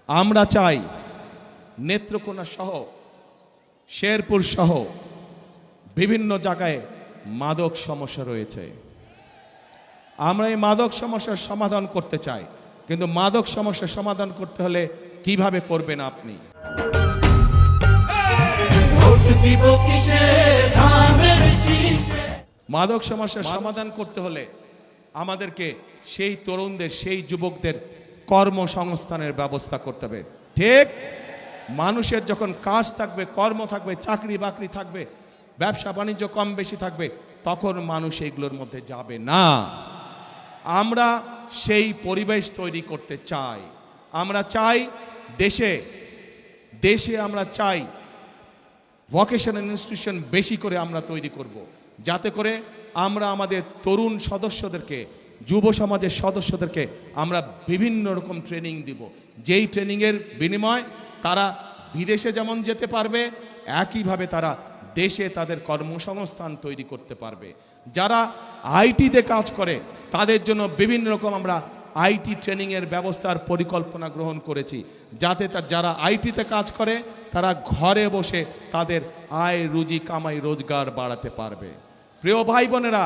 আমরা চাই নেত্রকোনা সহ শেরপুর সহ বিভিন্ন জায়গায় মাদক সমস্যা রয়েছে। আমরা এই মাদক সমস্যার সমাধান করতে চাই, কিন্তু মাদক সমস্যার সমাধান করতে হলে কিভাবে করবেন আপনি? মাদক সমস্যার সমাধান করতে হলে আমাদেরকে সেই তরুণদের, সেই যুবকদের কর্মসংস্থানের ব্যবস্থা করতে হবে। ঠিক, মানুষের যখন কাজ থাকবে, কর্ম থাকবে, চাকরি বাকরি থাকবে, ব্যবসা বাণিজ্য কম বেশি থাকবে, তখন মানুষ এইগুলোর মধ্যে যাবে না। আমরা সেই পরিবেশ তৈরি করতে চাই। আমরা চাই দেশে দেশে আমরা চাই ভোকেশনাল ইনস্টিটিউশন বেশি করে আমরা তৈরি করব, যাতে করে আমরা আমাদের তরুণ সদস্যদেরকে, যুব সমাজের সদস্যদেরকে আমরা বিভিন্ন রকম ট্রেনিং দিব, যেই ট্রেনিংয়ের বিনিময় তারা বিদেশে যেমন যেতে পারবে, একইভাবে তারা দেশে তাদের কর্মসংস্থান তৈরি করতে পারবে। যারা আইটিতে কাজ করে তাদের জন্য বিভিন্ন রকম আমরা আইটি ট্রেনিংয়ের ব্যবস্থার পরিকল্পনা গ্রহণ করেছি, যাতে যারা আইটিতে কাজ করে তারা ঘরে বসে তাদের আয় রুজি কামাই রোজগার বাড়াতে পারবে। প্রিয় ভাই বোনেরা,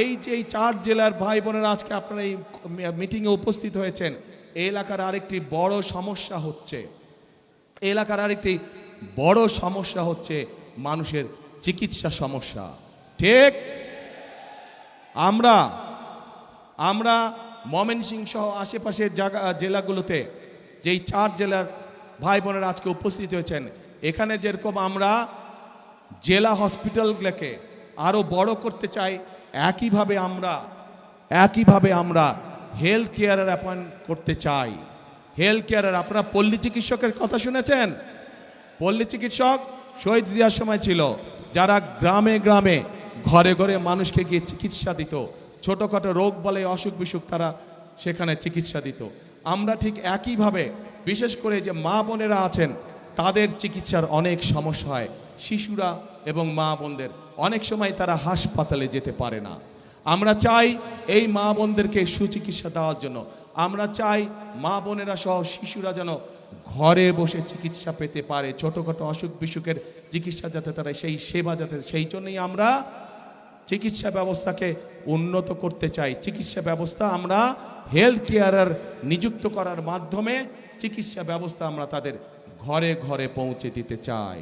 এই যে এই 4 জেলার ভাই বোনেরা আজকে আপনারা এই মিটিংয়ে উপস্থিত হয়েছেন, এই এলাকার আরেকটি বড় সমস্যা হচ্ছে, এলাকার আরেকটি বড় সমস্যা হচ্ছে মানুষের চিকিৎসা সমস্যা। ঠিক, আমরা ময়মনসিংহ সহ আশেপাশের জেলাগুলোতে যেই 4 জেলার ভাই বোনেরা আজকে উপস্থিত হয়েছেন, এখানে যেরকম আমরা জেলা হসপিটালগুলোকে আরো বড় করতে চাই, একইভাবে আমরা হেলথ কেয়ারের অ্যাপয়েন্ট করতে চাই। হেলথ কেয়ারের, আপনারা পল্লী চিকিৎসকের কথা শুনেছেন? পল্লী চিকিৎসক শহীদ জিয়ার সময় ছিল, যারা গ্রামে গ্রামে ঘরে ঘরে মানুষকে গিয়ে চিকিৎসা দিত, ছোটোখাটো রোগ বলে অসুখ বিসুখ তারা সেখানে চিকিৎসা দিত। আমরা ঠিক একইভাবে বিশেষ করে যে মা বোনেরা আছেন তাদের চিকিৎসার অনেক সমস্যা হয়, শিশুরা এবং মা বোনদের অনেক সময় তারা হাসপাতালে যেতে পারে না। আমরা চাই এই মা বোনদেরকে সুচিকিৎসা দেওয়ার জন্য, আমরা চাই মা বোনেরা সহ শিশুরা যেন ঘরে বসে চিকিৎসা পেতে পারে, ছোটোখাটো অসুখ বিসুখের চিকিৎসা যাতে তারা সেই সেবা যাতে, সেই জন্যই আমরা চিকিৎসা ব্যবস্থাকে উন্নত করতে চাই। চিকিৎসা ব্যবস্থা আমরা হেলথ কেয়ারার নিযুক্ত করার মাধ্যমে চিকিৎসা ব্যবস্থা আমরা তাদের ঘরে ঘরে পৌঁছে দিতে চাই।